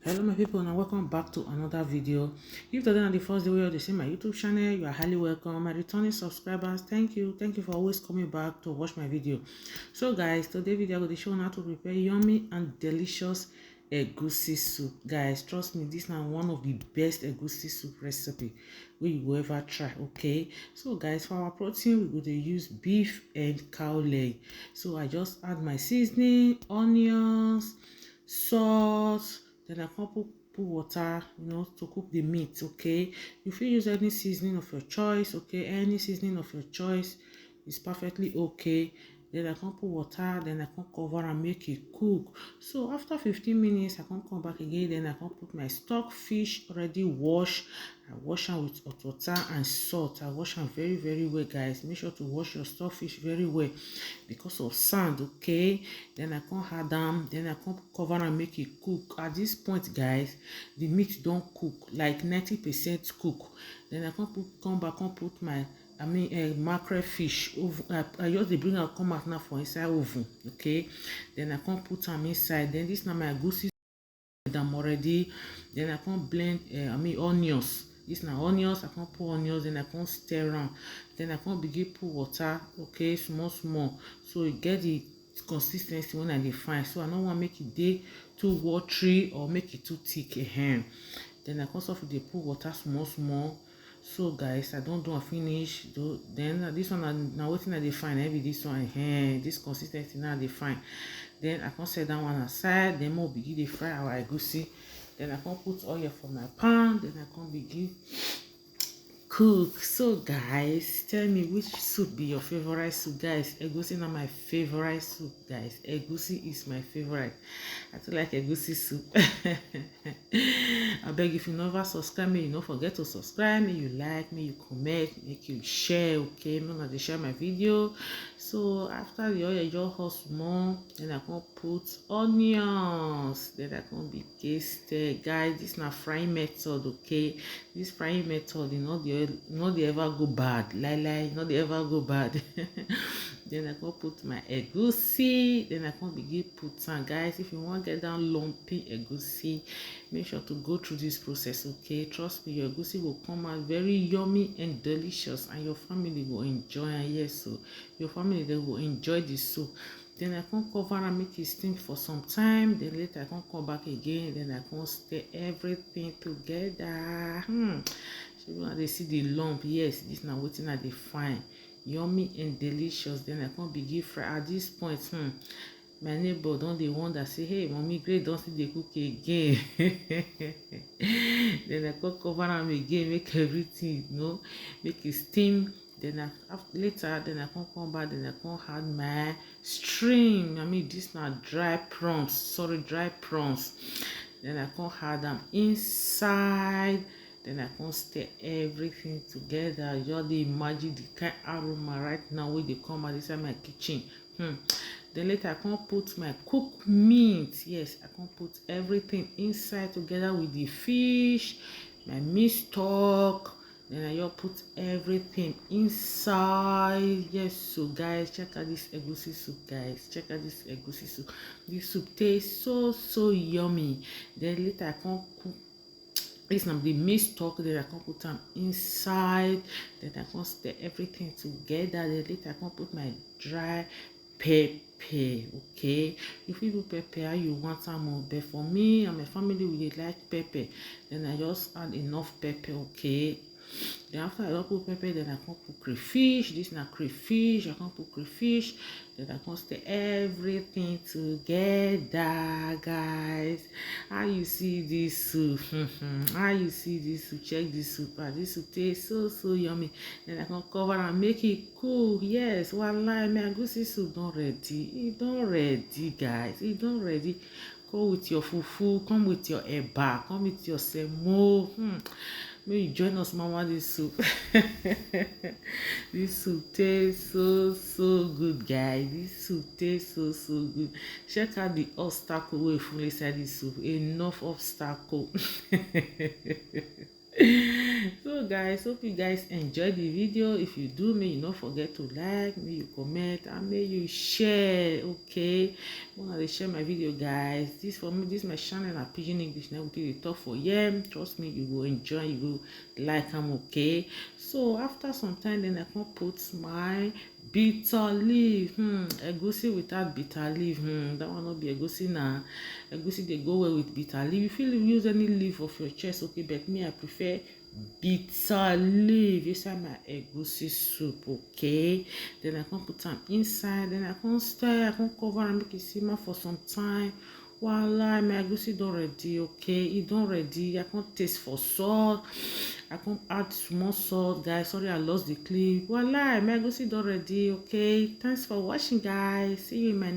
Hello my people, and welcome back to another video. If today is the first day you are seeing my YouTube channel, you are highly welcome. My returning subscribers, thank you for always coming back to watch my video. So guys, today video I'm going to show you how to prepare yummy and delicious egusi soup. Guys, trust me, this is one of the best egusi soup recipe we will ever try. Okay, so guys, for our protein we're going to use beef and cow leg. So I just add my seasoning, onions, salt, then I come put water, to cook the meat. Okay, you fit use any seasoning of your choice. Okay, any seasoning of your choice is perfectly okay. Then I come put water, then I come cover and make it cook. So after 15 minutes I come back again, then I come put my stock fish already washed. I wash them with hot water and salt. I wash them very well, guys. Make sure to wash your stock fish very well because of sand. Okay, then I come add them, then I come cover and make it cook. At this point, guys, the meat don't cook like 90% cook. Then I come back come put my mackerel fish. I just dey bring am come out now for inside oven. Okay, then I come put them inside. Then this na my egusi them already. Then I come blend onions. This na onions. I come put onions, then I come stir am. Then I come begin put water. Okay, small so you get the consistency when I dey find. So I no want make it dey too watery or make it too thick. Then I come start dey put water small. So guys, I don't do finish. Then this one na wetin I dey find. Be this one. This consistency now I dey find. Then I come set that one aside. Then we'll begin to fry our egusi. Then I come put oil for my pan. Then I come begin cook. So guys, tell me which soup be your favorite soup. Guys, egusi na my favorite soup. Guys, egusi is my favorite. I too like egusi soup. I beg, if you never subscribe me, you don't forget to subscribe me. You like me, you comment, make you share. Okay, I'm gonna share my video. So after the oil just hot small, then I come put onions. Then I come begin stir. Guys, this is not frying method. Okay, this frying method, they ever go bad. Not they ever go bad. Then I come put my egusi. Then I come begin put some. Guys, if you want to get down lumpy egusi, make sure to go through this process. Okay, trust me, your egusi will come out very yummy and delicious, and your family will enjoy. And yes, so your family, they will enjoy this soup. Then I come cover and make it steam for some time. Then later I come back again. Then I come stir everything together. So when they see the lump, yes, this now wetin I dey find. Yummy and delicious. Then I come begin fry. At this point, my neighbor don dey wonder, say, hey, mommy, great, don't see dey cook again. Then I come cover am again, make everything, make it steam. Then later, then I come back, then I come add my stream. This na dry prawns. Dry prawns. Then I come add them inside. Then I come stir everything together. Just dey imagine the kind aroma right now wey dey come out inside my kitchen. Then later I come put my cooked meat. Yes, I come put everything inside together with the fish, my meat stock. Then I just put everything inside. Yes, so guys, check out this egusi soup. Guys, check out this egusi soup. This soup tastes so yummy. Then later I come cook this na the meat stock. Then I come put them inside. Then I come stir everything together. Then later I come put my dry pepper. Okay, you fit put pepper how you want am, but for me and my family, we dey like pepper. Then I just add enough pepper. Okay, then after I don put pepper, then I come put crayfish. This na crayfish. I come put crayfish. Then I come stir everything together. Guys, how you see this soup? How you see this soup? Check this soup. This soup tastes so yummy. Then I come cover and make it cool. Yes, wallahi, my egusi soup don ready. It don ready, guys. It don ready. Come with your fufu, come with your eba, come with your semo. May you join us, mama, this soup. This soup tastes so good, guys. This soup tastes so good. Check out the obstacle wey full inside this soup. Enough obstacle. So guys, hope you guys enjoy the video. If you do, may you not forget to like, may you comment, and may you share. Okay, when I share my video, guys, this for me, this my channel na pidgin English. Now we dey talk for trust me, you will enjoy, you will like them. Okay, so after some time, then I can put my bitter leaf. Egusi without bitter leaf, that one not be egusi na. Egusi they go well with bitter leaf. You feel you use any leaf of your choice, okay, but me I prefer bitter leaf inside my egusi soup. Okay, then I can put them inside, then I can stir, I can cover and make it simmer for some time. Voila, my egusi don ready. Okay, it don ready. I can taste for salt, I can add small salt, guys. Sorry, I lost the clip. Voila, my egusi don ready. Okay, thanks for watching, guys. See you in my